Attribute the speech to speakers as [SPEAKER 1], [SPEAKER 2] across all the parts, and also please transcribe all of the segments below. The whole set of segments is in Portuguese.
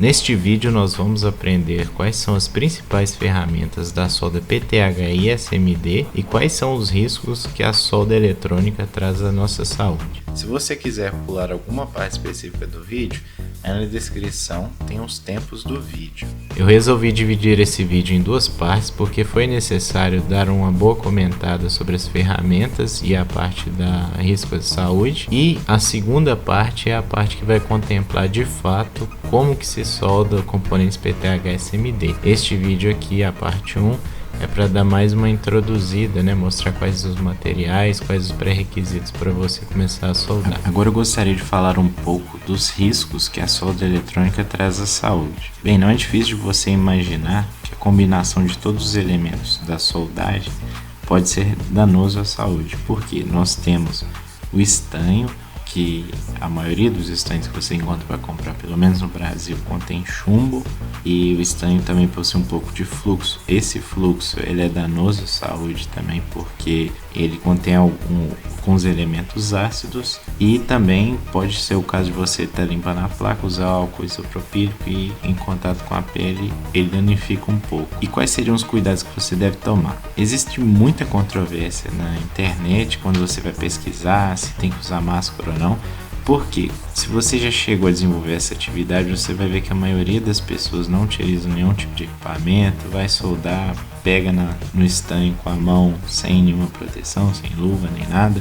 [SPEAKER 1] Neste vídeo nós vamos aprender quais são as principais ferramentas da solda PTHI SMD e quais são os riscos que a solda eletrônica traz à nossa saúde. Se você quiser pular alguma parte específica do vídeo, na descrição tem os tempos do vídeo. Eu resolvi dividir esse vídeo em duas partes porque foi necessário dar uma boa comentada sobre as ferramentas e a parte da risco de saúde, e a segunda parte é a parte que vai contemplar de fato como que se solda componentes PTH SMD. Este vídeo aqui, a parte 1, é para dar mais uma introduzida, né? Mostrar quais os materiais, quais os pré-requisitos para você começar a soldar. Agora eu gostaria de falar um pouco dos riscos que a solda eletrônica traz à saúde. Bem, não é difícil de você imaginar que a combinação de todos os elementos da soldagem pode ser danoso à saúde, porque nós temos o estanho, que a maioria dos estanhos que você encontra para comprar, pelo menos no Brasil, contém chumbo, e o estanho também possui um pouco de fluxo. Esse fluxo ele é danoso à saúde também porque ele contém alguns elementos ácidos, e também pode ser o caso de você estar limpando a placa, usar álcool isopropílico e em contato com a pele ele danifica um pouco. E quais seriam os cuidados que você deve tomar? Existe muita controvérsia na internet quando você vai pesquisar se tem que usar máscara ou não, porque se você já chegou a desenvolver essa atividade, você vai ver que a maioria das pessoas não utiliza nenhum tipo de equipamento, vai soldar, pega no estanho com a mão sem nenhuma proteção, sem luva nem nada.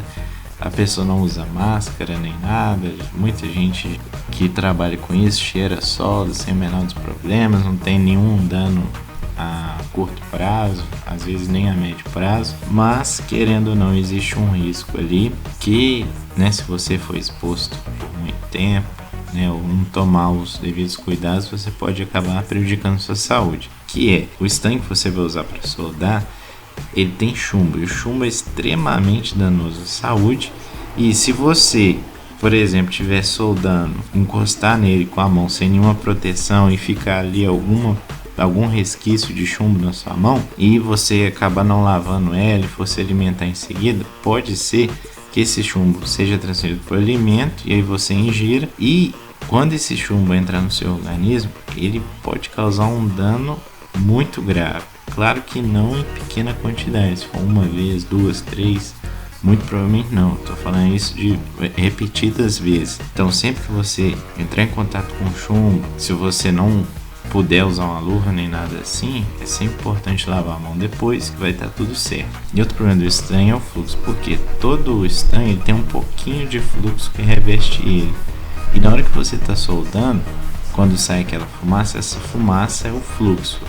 [SPEAKER 1] A pessoa não usa máscara nem nada. Muita gente que trabalha com isso cheira solda sem o menor dos problemas, não tem nenhum dano a curto prazo, às vezes nem a médio prazo, mas querendo ou não existe um risco ali que, né, se você for exposto por muito tempo, né, ou não tomar os devidos cuidados, você pode acabar prejudicando sua saúde, que é o estanho que você vai usar para soldar. Ele tem chumbo, e o chumbo é extremamente danoso à saúde, e se você, por exemplo, estiver soldando, encostar nele com a mão sem nenhuma proteção e ficar ali algum resquício de chumbo na sua mão, e você acabar não lavando ela e for se alimentar em seguida, pode ser que esse chumbo seja transferido para o alimento e aí você ingira, e quando esse chumbo entrar no seu organismo, ele pode causar um dano muito grave. Claro que não em pequena quantidade, se for uma vez, duas, três, muito provavelmente não. Estou falando isso de repetidas vezes. Então sempre que você entrar em contato com chumbo, se você não puder usar uma luva nem nada assim, é sempre importante lavar a mão depois, que vai estar tudo certo. E outro problema do estanho é o fluxo, porque todo o estanho ele tem um pouquinho de fluxo que reveste ele, e na hora que você está soldando, quando sai aquela fumaça, essa fumaça é o fluxo,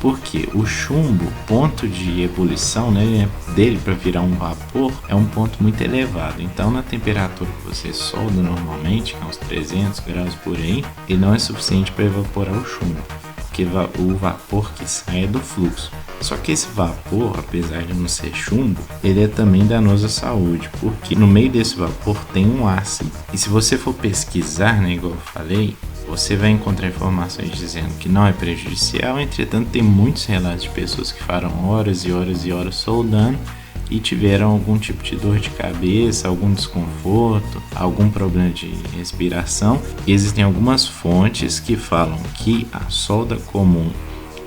[SPEAKER 1] porque o chumbo, ponto de ebulição, né, dele para virar um vapor é um ponto muito elevado. Então na temperatura que você solda normalmente, que é uns 300 graus por aí, ele não é suficiente para evaporar o chumbo, porque o vapor que sai é do fluxo. Só que esse vapor, apesar de não ser chumbo, ele é também danoso à saúde, porque no meio desse vapor tem um ácido. E se você for pesquisar, né, igual eu falei, você vai encontrar informações dizendo que não é prejudicial. Entretanto, tem muitos relatos de pessoas que ficaram horas e horas e horas soldando e tiveram algum tipo de dor de cabeça, algum desconforto, algum problema de respiração. E existem algumas fontes que falam que a solda comum,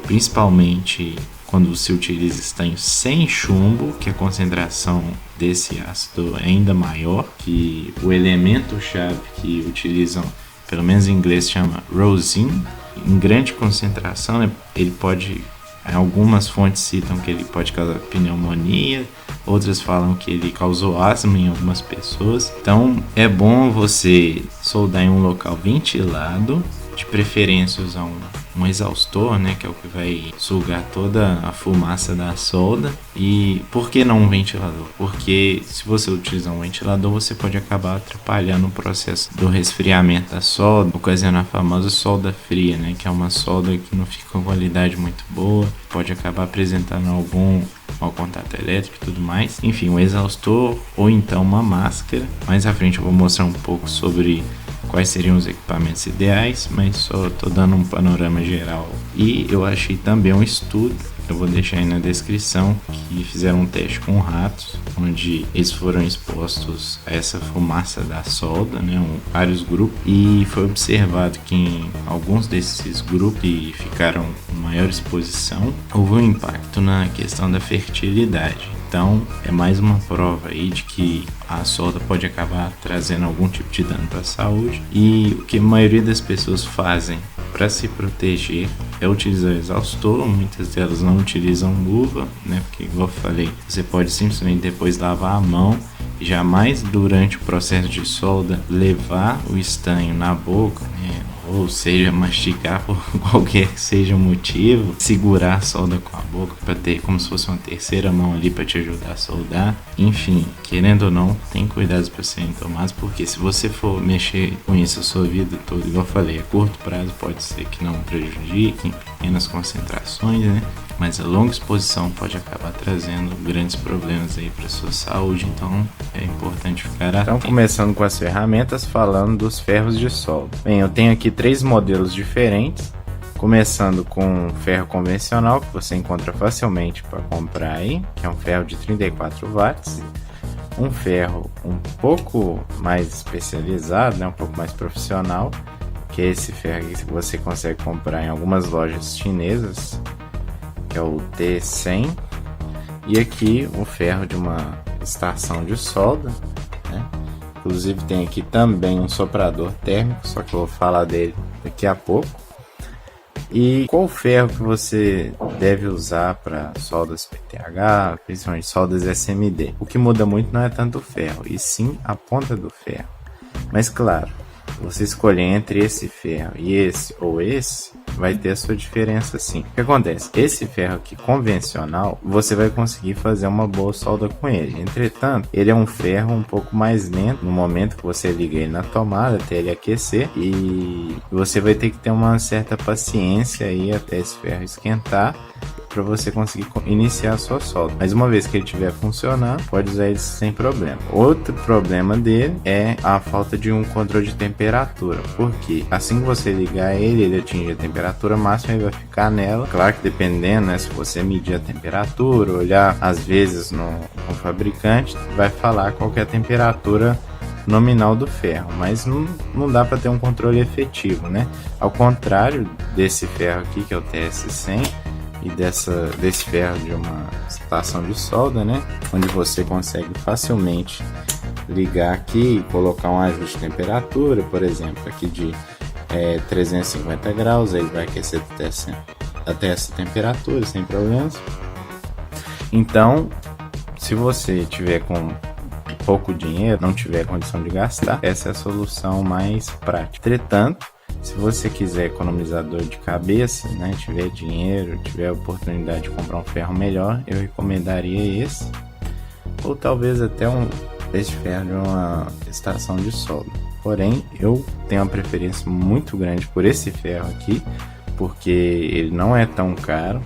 [SPEAKER 1] principalmente quando se utiliza estanho sem chumbo, que a concentração desse ácido é ainda maior, que o elemento-chave que utilizam, pelo menos em inglês, chama rosin, em grande concentração, né? Ele pode, algumas fontes citam que ele pode causar pneumonia, outras falam que ele causou asma em algumas pessoas. Então é bom você soldar em um local ventilado, de preferência usar um exaustor, né, que é o que vai sugar toda a fumaça da solda. E por que não um ventilador? Porque se você utilizar um ventilador, você pode acabar atrapalhando o processo do resfriamento da solda, ocasionando a famosa solda fria, né, que é uma solda que não fica com qualidade muito boa, pode acabar apresentando algum mau contato elétrico e tudo mais. Enfim, um exaustor ou então uma máscara. Mais à frente eu vou mostrar um pouco sobre quais seriam os equipamentos ideais, mas só estou dando um panorama geral. E eu achei também um estudo eu vou deixar aí na descrição, que fizeram um teste com ratos, onde eles foram expostos a essa fumaça da solda, né, vários grupos, e foi observado que em alguns desses grupos que ficaram com maior exposição, houve um impacto na questão da fertilidade. Então é mais uma prova aí de que a solda pode acabar trazendo algum tipo de dano para a saúde, e o que a maioria das pessoas fazem para se proteger é utilizar exaustor. Muitas delas não utilizam luva, né? Porque, igual eu falei, você pode simplesmente depois lavar a mão. Jamais durante o processo de solda levar o estanho na boca, né? Ou seja, mastigar por qualquer que seja o motivo, segurar a solda com a boca para ter como se fosse uma terceira mão ali para te ajudar a soldar. Enfim, querendo ou não, tem cuidados para serem tomados, porque se você for mexer com isso a sua vida toda, igual eu falei, a curto prazo pode ser que não prejudique, em pequenas concentrações, né? Mas a longa exposição pode acabar trazendo grandes problemas aí para sua saúde, então é importante ficar atento. Então, começando com as ferramentas, falando dos ferros de solda. Bem, eu tenho aqui 3 modelos diferentes, começando com ferro convencional, que você encontra facilmente para comprar aí, que é um ferro de 34 watts. Um ferro um pouco mais especializado, né, um pouco mais profissional, que é esse ferro aqui que você consegue comprar em algumas lojas chinesas, que é o T100, e aqui o ferro de uma estação de solda, né? Inclusive tem aqui também um soprador térmico, só que eu vou falar dele daqui a pouco. E qual ferro que você deve usar para soldas PTH, principalmente soldas SMD? O que muda muito não é tanto o ferro, e sim a ponta do ferro. Mas claro, você escolher entre esse ferro e esse ou esse, vai ter a sua diferença sim. O que acontece? Esse ferro aqui convencional, você vai conseguir fazer uma boa solda com ele. Entretanto, ele é um ferro um pouco mais lento no momento que você liga ele na tomada até ele aquecer, e você vai ter que ter uma certa paciência aí até esse ferro esquentar para você conseguir iniciar a sua solda. Mas uma vez que ele estiver funcionando, pode usar ele sem problema. Outro problema dele é a falta de um controle de temperatura, porque assim que você ligar ele, ele atinge a temperatura máxima e vai ficar nela. Claro que dependendo, né, se você medir a temperatura, olhar às vezes no fabricante, vai falar qual que é a temperatura nominal do ferro, mas não dá para ter um controle efetivo, né? Ao contrário desse ferro aqui, que é o TS100, e desse ferro de uma estação de solda, né, onde você consegue facilmente ligar aqui e colocar um ajuste de temperatura, por exemplo, aqui de 350 graus, ele vai aquecer até essa temperatura sem problemas. Então, se você tiver com pouco dinheiro, não tiver condição de gastar, essa é a solução mais prática. Entretanto, se você quiser economizar dor de cabeça, né, tiver dinheiro, tiver a oportunidade de comprar um ferro melhor, eu recomendaria esse, ou talvez até esse ferro de uma estação de solda. Porém, eu tenho uma preferência muito grande por esse ferro aqui, porque ele não é tão caro,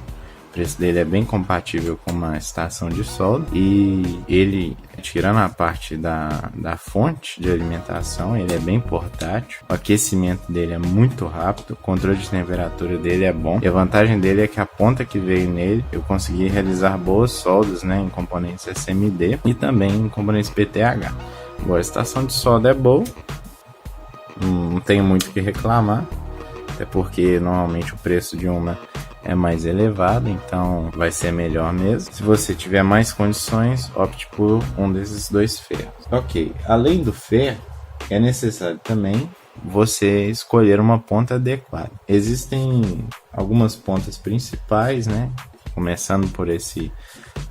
[SPEAKER 1] o preço dele é bem compatível com uma estação de solda, e ele, tirando a parte da fonte de alimentação, ele é bem portátil, o aquecimento dele é muito rápido, o controle de temperatura dele é bom, e a vantagem dele é que a ponta que veio nele, eu consegui realizar boas soldas, né, em componentes SMD e também em componentes PTH. Agora, a estação de solda é boa, não tenho muito o que reclamar, até porque normalmente o preço de uma é mais elevado, então vai ser melhor mesmo. Se você tiver mais condições, opte por um desses 2 ferros. Ok, além do ferro, é necessário também você escolher uma ponta adequada. Existem algumas pontas principais, né? Começando por esse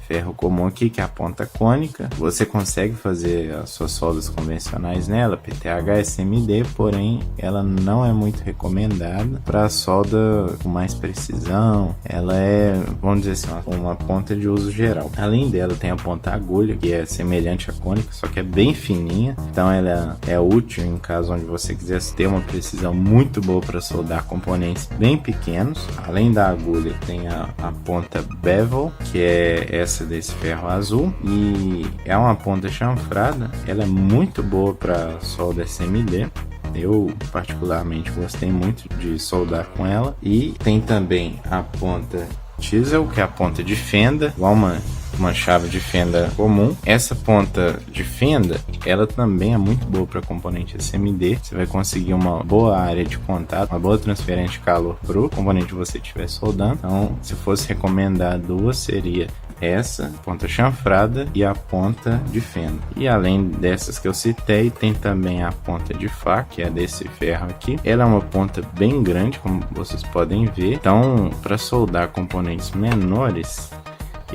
[SPEAKER 1] ferro comum aqui, que é a ponta cônica. Você consegue fazer as suas soldas convencionais nela, PTH, SMD, porém ela não é muito recomendada para solda com mais precisão. Ela é, vamos dizer assim, uma ponta de uso geral. Além dela, tem a ponta agulha, que é semelhante à cônica, só que é bem fininha, então ela é útil em caso onde você quiser ter uma precisão muito boa para soldar componentes bem pequenos. Além da agulha, tem a ponta bevel, que é essa desse ferro azul, e é uma ponta chanfrada. Ela é muito boa para solda SMD. Eu particularmente gostei muito de soldar com ela. E tem também a ponta chisel, que é a ponta de fenda, igual uma chave de fenda comum. Essa ponta de fenda, ela também é muito boa para componente SMD. Você vai conseguir uma boa área de contato, uma boa transferência de calor para o componente que você estiver soldando. Então, se fosse recomendar duas, seria essa ponta chanfrada e a ponta de fenda. E além dessas que eu citei, tem também a ponta de faca, que é desse ferro aqui. Ela é uma ponta bem grande, como vocês podem ver. Então, para soldar componentes menores,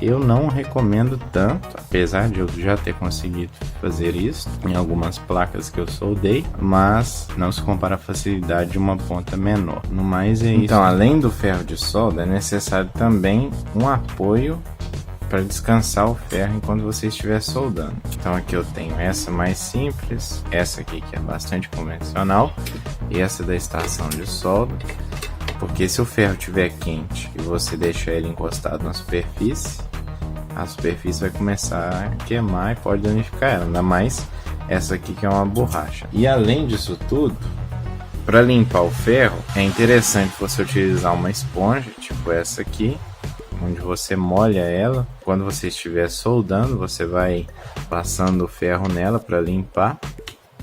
[SPEAKER 1] eu não recomendo tanto, apesar de eu já ter conseguido fazer isso em algumas placas que eu soldei, mas não se compara a facilidade de uma ponta menor. No mais é isso. Então, além do ferro de solda, é necessário também um apoio para descansar o ferro enquanto você estiver soldando. Então aqui eu tenho essa mais simples, essa aqui que é bastante convencional, e essa da estação de solda. Porque se o ferro estiver quente e você deixar ele encostado na superfície, a superfície vai começar a queimar e pode danificar ela, ainda mais essa aqui que é uma borracha. E além disso tudo, para limpar o ferro, é interessante você utilizar uma esponja, tipo essa aqui, onde você molha ela. Quando você estiver soldando, você vai passando o ferro nela para limpar.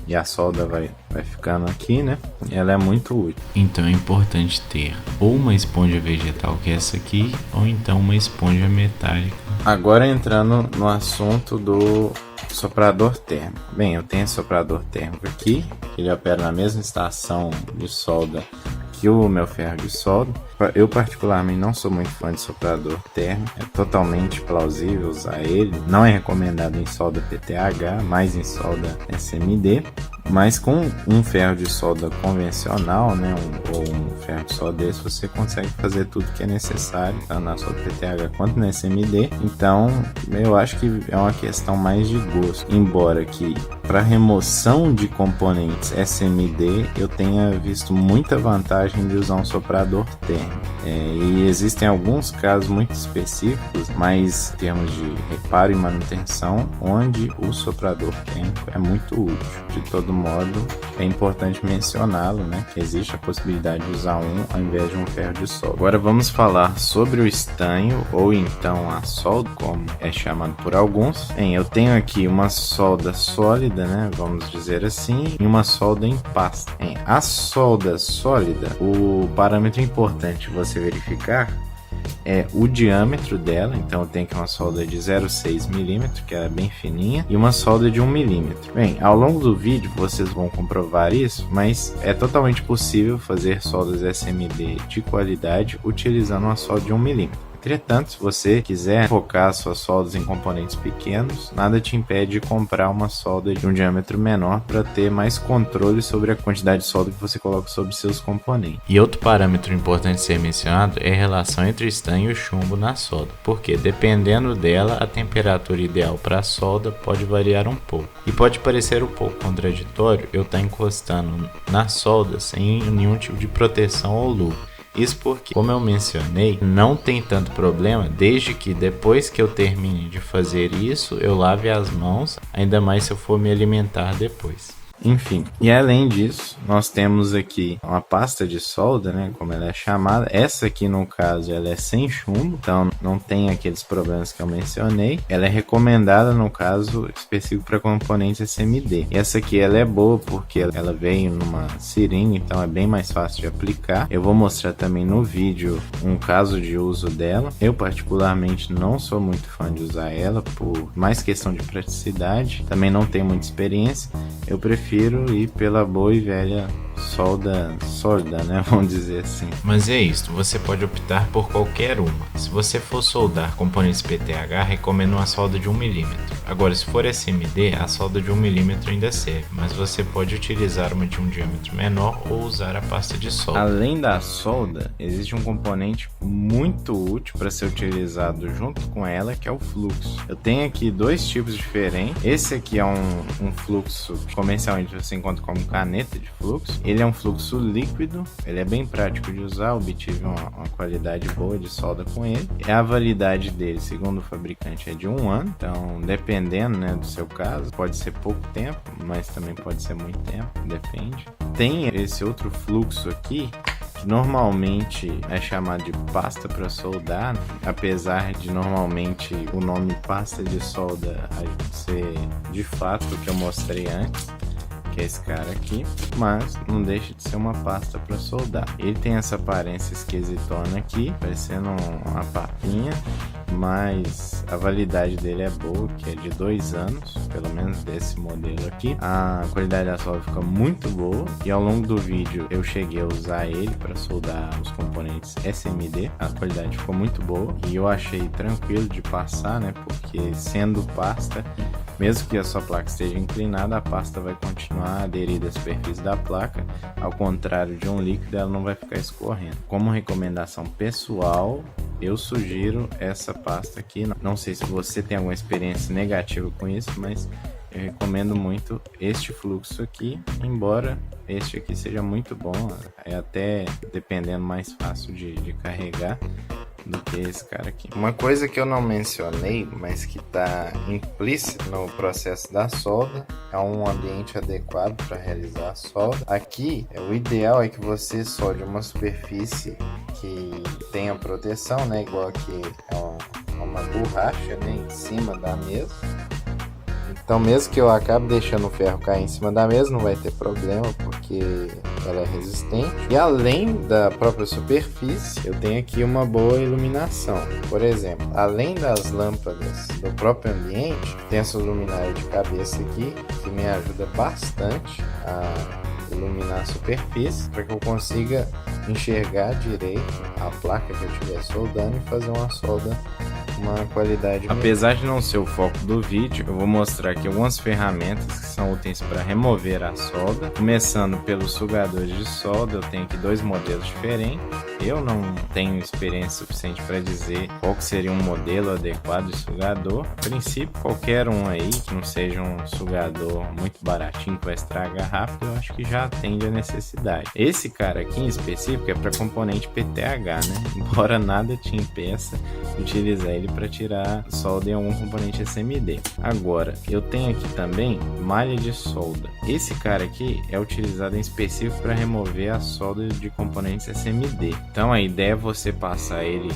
[SPEAKER 1] E a solda vai ficando aqui, né? Ela é muito útil. Então é importante ter ou uma esponja vegetal, que é essa aqui, ou então uma esponja metálica. Agora entrando no assunto do soprador térmico. Bem, eu tenho esse soprador térmico aqui, que ele opera na mesma estação de solda que o meu ferro de solda. Eu particularmente não sou muito fã de soprador térmico, é totalmente plausível usar ele, não é recomendado em solda PTH, mais em solda SMD, mas com um ferro de solda convencional, né, ou um ferro de solda desse, você consegue fazer tudo que é necessário, tanto na solda PTH quanto na SMD. Então eu acho que é uma questão mais de gosto, embora que para remoção de componentes SMD eu tenha visto muita vantagem de usar um soprador térmico. E existem alguns casos muito específicos, mas em termos de reparo e manutenção, onde o soprador térmico é muito útil. De todo modo, é importante mencioná-lo, né, que existe a possibilidade de usar um ao invés de um ferro de solda. Agora vamos falar sobre o estanho, ou então a solda, como é chamado por alguns. Bem, eu tenho aqui uma solda sólida, né, vamos dizer assim, e uma solda em pasta. Bem, a solda sólida, o parâmetro importante você verificar é o diâmetro dela. Então eu tenho aqui uma solda de 0,6 mm, que é bem fininha, e uma solda de 1 mm. Bem, ao longo do vídeo vocês vão comprovar isso, mas é totalmente possível fazer soldas SMD de qualidade utilizando uma solda de 1 mm. Entretanto, se você quiser focar suas soldas em componentes pequenos, nada te impede de comprar uma solda de um diâmetro menor para ter mais controle sobre a quantidade de solda que você coloca sobre seus componentes. E outro parâmetro importante ser mencionado é a relação entre o estanho e o chumbo na solda, porque dependendo dela, a temperatura ideal para a solda pode variar um pouco. E pode parecer um pouco contraditório eu estar encostando na solda sem nenhum tipo de proteção ou luva. Isso porque, como eu mencionei, não tem tanto problema desde que depois que eu termine de fazer isso, eu lave as mãos, ainda mais se eu for me alimentar depois. Enfim, e além disso, nós temos aqui uma pasta de solda, né, como ela é chamada. Essa aqui, no caso, ela é sem chumbo, então não tem aqueles problemas que eu mencionei. Ela é recomendada, no caso específico, para componentes SMD. E essa aqui, ela é boa porque ela veio numa seringa, então é bem mais fácil de aplicar. Eu vou mostrar também no vídeo um caso de uso dela. Eu, particularmente, não sou muito fã de usar ela, por mais questão de praticidade. Também não tenho muita experiência. Eu prefiro ir pela boa e velha solda sólida, né, vamos dizer assim. Mas é isso, você pode optar por qualquer uma. Se você for soldar componentes PTH, recomendo uma solda de 1 mm. Agora, se for SMD, a solda de 1 mm ainda serve, mas você pode utilizar uma de um diâmetro menor ou usar a pasta de solda. Além da solda, existe um componente muito útil para ser utilizado junto com ela, que é o fluxo. Eu tenho aqui dois tipos diferentes. Esse aqui é um fluxo comercialmente você encontra como caneta de fluxo. Ele é um fluxo líquido, ele é bem prático de usar, obtive uma qualidade boa de solda com ele. A validade dele, segundo o fabricante, é de 1 ano, então dependendo, né, do seu caso, pode ser pouco tempo, mas também pode ser muito tempo, depende. Tem esse outro fluxo aqui, que normalmente é chamado de pasta para soldar, apesar de normalmente o nome pasta de solda ser de fato o que eu mostrei antes, que é esse cara aqui, mas não deixa de ser uma pasta para soldar. Ele tem essa aparência esquisitona aqui, parecendo uma papinha, mas a validade dele é boa, que é de 2 anos, pelo menos desse modelo aqui. A qualidade da solda fica muito boa e ao longo do vídeo eu cheguei a usar ele para soldar os componentes SMD. A qualidade ficou muito boa e eu achei tranquilo de passar, né? Porque sendo pasta, mesmo que a sua placa esteja inclinada, a pasta vai continuar aderida à superfície da placa, ao contrário de um líquido, ela não vai ficar escorrendo. Como recomendação pessoal, eu sugiro essa pasta aqui. Não sei se você tem alguma experiência negativa com isso, mas eu recomendo muito este fluxo aqui, embora este aqui seja muito bom, é até dependendo mais fácil de carregar do que esse cara aqui. Uma coisa que eu não mencionei, mas que está implícito no processo da solda, é um ambiente adequado para realizar a solda. Aqui, o ideal é que você solde uma superfície que tenha proteção, né? Igual aqui é uma borracha, né? Em cima da mesa. Então, mesmo que eu acabe deixando o ferro cair em cima da mesa, não vai ter problema, porque ela é resistente. E além da própria superfície, eu tenho aqui uma boa iluminação. Por exemplo, além das lâmpadas do próprio ambiente, tem essa luminária de cabeça aqui, que me ajuda bastante a iluminar a superfície, para que eu consiga enxergar direito a placa que eu estiver soldando e fazer uma solda uma qualidade. Apesar de não ser o foco do vídeo, eu vou mostrar aqui algumas ferramentas que são úteis para remover a solda. Começando pelos sugadores de solda, eu tenho aqui 2 modelos diferentes. Eu não tenho experiência suficiente para dizer qual que seria um modelo adequado de sugador. A princípio, qualquer um aí que não seja um sugador muito baratinho que vai estragar rápido, eu acho que já atende a necessidade. Esse cara aqui em específico é para componente PTH, né? Embora nada te impeça de utilizar ele para tirar solda em algum componente SMD. Agora, eu tenho aqui também malha de solda. Esse cara aqui é utilizado em específico para remover a solda de componentes SMD. Então a ideia é você passar ele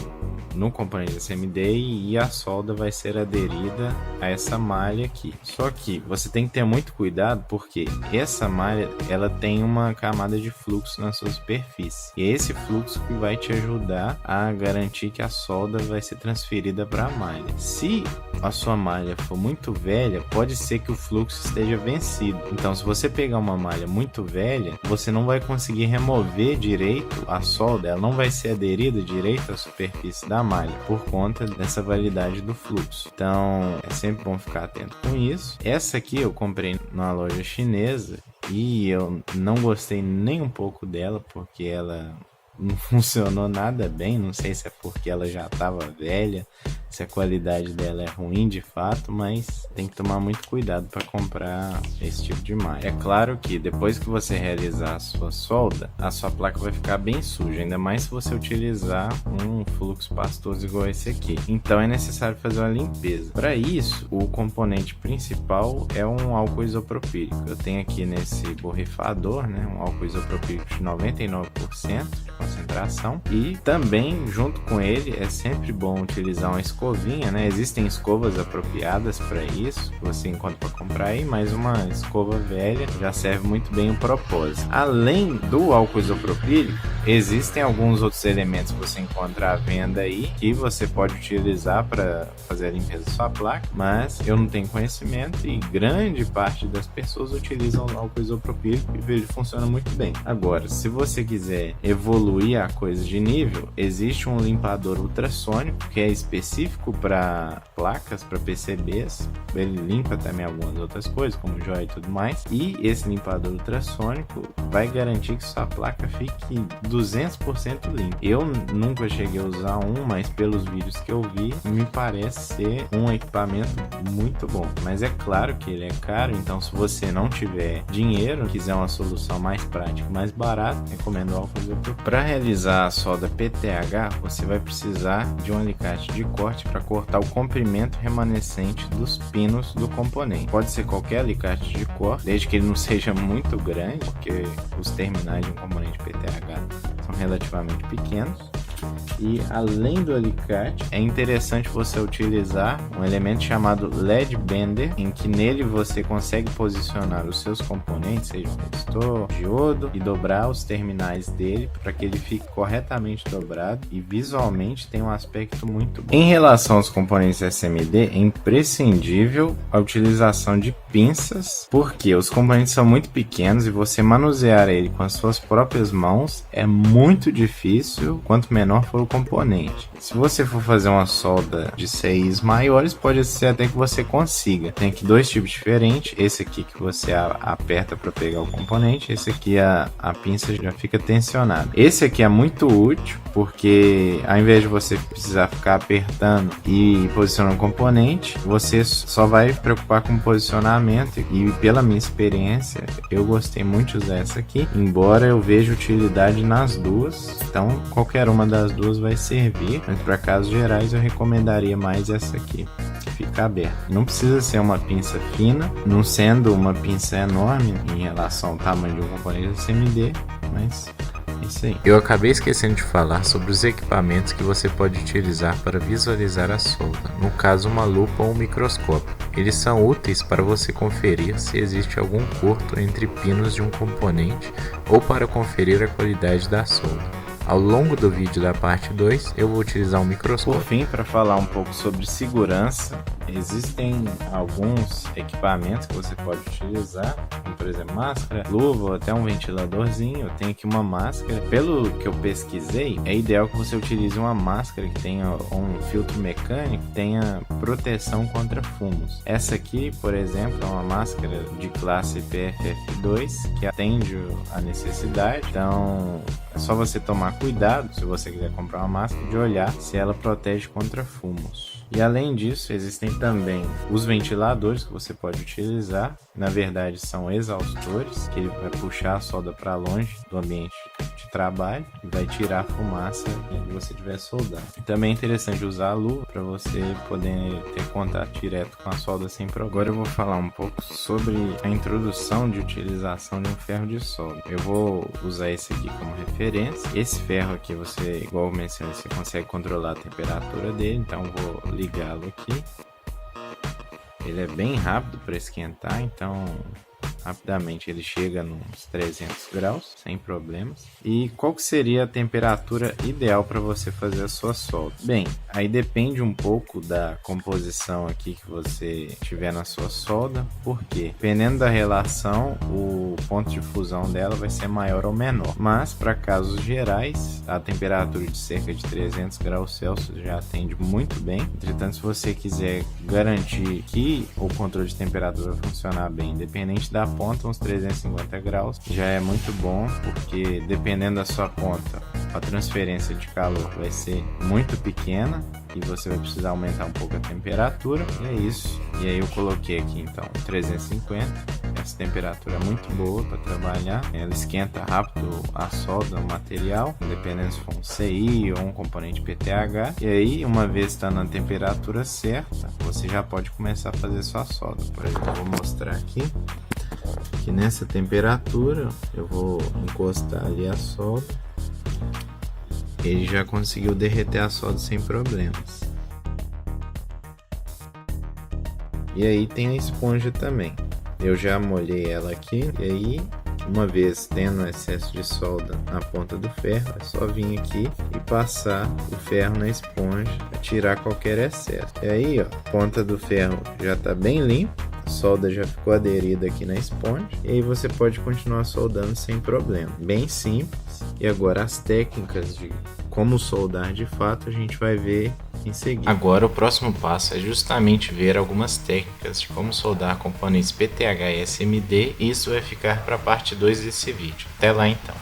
[SPEAKER 1] no componente SMD e a solda vai ser aderida a essa malha aqui. Só que você tem que ter muito cuidado, porque essa malha ela tem uma camada de fluxo na sua superfície, e é esse fluxo que vai te ajudar a garantir que a solda vai ser transferida para a malha. Se a sua malha for muito velha, pode ser que o fluxo esteja vencido. Então, se você pegar uma malha muito velha, você não vai conseguir remover direito a solda, ela não vai ser aderida direito à superfície da malha por conta dessa validade do fluxo. Então, é sempre bom ficar atento com isso. Essa aqui eu comprei numa loja chinesa e eu não gostei nem um pouco dela, porque ela não funcionou nada bem. Não sei se é porque ela já estava velha, se a qualidade dela é ruim de fato, mas tem que tomar muito cuidado para comprar esse tipo de malha. É claro que depois que você realizar a sua solda, a sua placa vai ficar bem suja, ainda mais se você utilizar um fluxo pastoso igual esse aqui. Então é necessário fazer uma limpeza. Para isso, o componente principal é um álcool isopropílico. Eu tenho aqui nesse borrifador, né, um álcool isopropílico de 99% de concentração, e também junto com ele é sempre bom utilizar uma escovinha, né? Existem escovas apropriadas para isso, que você encontra para comprar aí, mas uma escova velha já serve muito bem o propósito. Além do álcool isopropílico, existem alguns outros elementos que você encontra à venda aí que você pode utilizar para fazer a limpeza da sua placa, mas eu não tenho conhecimento e grande parte das pessoas utilizam o álcool isopropílico e vejo que funciona muito bem. Agora, se você quiser evoluir a coisa de nível, existe um limpador ultrassônico que é específico para placas, para PCBs. Ele limpa também algumas outras coisas, como joia e tudo mais. E esse limpador ultrassônico vai garantir que sua placa fique 200% limpa. Eu nunca cheguei a usar um, mas pelos vídeos que eu vi, me parece ser um equipamento muito bom. Mas é claro que ele é caro, então se você não tiver dinheiro, quiser uma solução mais prática, mais barata, recomendo o álcool isopropílico. Para realizar a solda PTH, você vai precisar de um alicate de corte para cortar o comprimento remanescente dos pinos do componente. Pode ser qualquer alicate de corte, desde que ele não seja muito grande, porque os terminais de um componente PTH são relativamente pequenos. E além do alicate, é interessante você utilizar um elemento chamado LED Bender, em que nele você consegue posicionar os seus componentes, seja um resistor, diodo, e dobrar os terminais dele para que ele fique corretamente dobrado e visualmente tem um aspecto muito bom. Em relação aos componentes SMD, é imprescindível a utilização de pinças, porque os componentes são muito pequenos e você manusear ele com as suas próprias mãos é muito difícil, quanto menor for o componente. Se você for fazer uma solda de CIs maiores, pode ser até que você consiga. Tem aqui dois tipos diferentes, esse aqui que você aperta para pegar o componente, esse aqui a pinça já fica tensionada. Esse aqui é muito útil, porque ao invés de você precisar ficar apertando e posicionando o componente, você só vai preocupar com o posicionamento, e pela minha experiência, eu gostei muito de usar essa aqui, embora eu veja utilidade nas duas, então qualquer uma das duas vai servir, mas para casos gerais eu recomendaria mais essa aqui, que fica aberta. Não precisa ser uma pinça fina, não sendo uma pinça enorme em relação ao tamanho de um componente SMD, mas é isso aí. Eu acabei esquecendo de falar sobre os equipamentos que você pode utilizar para visualizar a solda, no caso uma lupa ou um microscópio. Eles são úteis para você conferir se existe algum curto entre pinos de um componente ou para conferir a qualidade da solda. Ao longo do vídeo da parte 2, eu vou utilizar um microscópio. Por fim, para falar um pouco sobre segurança, existem alguns equipamentos que você pode utilizar, como por exemplo máscara, luva ou até um ventiladorzinho. Eu tenho aqui uma máscara. Pelo que eu pesquisei, é ideal que você utilize uma máscara que tenha um filtro mecânico, que tenha proteção contra fumos. Essa aqui, por exemplo, é uma máscara de classe PFF2 que atende a necessidade. Então, é só você tomar cuidado, se você quiser comprar uma máscara, de olhar se ela protege contra fumos. E além disso, existem também os ventiladores que você pode utilizar. Na verdade, são exaustores, que ele vai puxar a solda para longe do ambiente de trabalho e vai tirar a fumaça que você estiver soldando. E também é interessante usar a luva para você poder ter contato direto com a solda sem problema. Agora eu vou falar um pouco sobre a introdução de utilização de um ferro de solda. Eu vou usar esse aqui como referência. Esse ferro aqui, você, igual eu mencionei, você consegue controlar a temperatura dele, então vou ligá-lo aqui. Ele é bem rápido para esquentar, então rapidamente ele chega nos 300 graus, sem problemas. E qual que seria a temperatura ideal para você fazer a sua solda? Bem, aí depende um pouco da composição aqui que você tiver na sua solda, porque dependendo da relação, o ponto de fusão dela vai ser maior ou menor. Mas para casos gerais, a temperatura de cerca de 300 graus Celsius já atende muito bem. Entretanto, se você quiser garantir que o controle de temperatura vai funcionar bem, independente da ponta, uns 350 graus já é muito bom, porque dependendo da sua ponta, a transferência de calor vai ser muito pequena e você vai precisar aumentar um pouco a temperatura, e é isso. E aí eu coloquei aqui então 350. Essa temperatura é muito boa para trabalhar, ela esquenta rápido a solda, o material, dependendo se for um CI ou um componente PTH. E aí, uma vez está na temperatura certa, você já pode começar a fazer sua solda. Por exemplo, eu vou mostrar aqui que nessa temperatura eu vou encostar ali a solda. Ele já conseguiu derreter a solda sem problemas. E aí tem a esponja também. Eu já molhei ela aqui, e aí, uma vez tendo excesso de solda na ponta do ferro, é só vir aqui e passar o ferro na esponja para tirar qualquer excesso. E aí, ó, a ponta do ferro já está bem limpa, a solda já ficou aderida aqui na esponja, e aí você pode continuar soldando sem problema. Bem simples. E agora as técnicas de como soldar de fato a gente vai ver em seguida. Agora o próximo passo é justamente ver algumas técnicas de como soldar componentes PTH e SMD, e isso vai ficar para a parte 2 desse vídeo. Até lá então.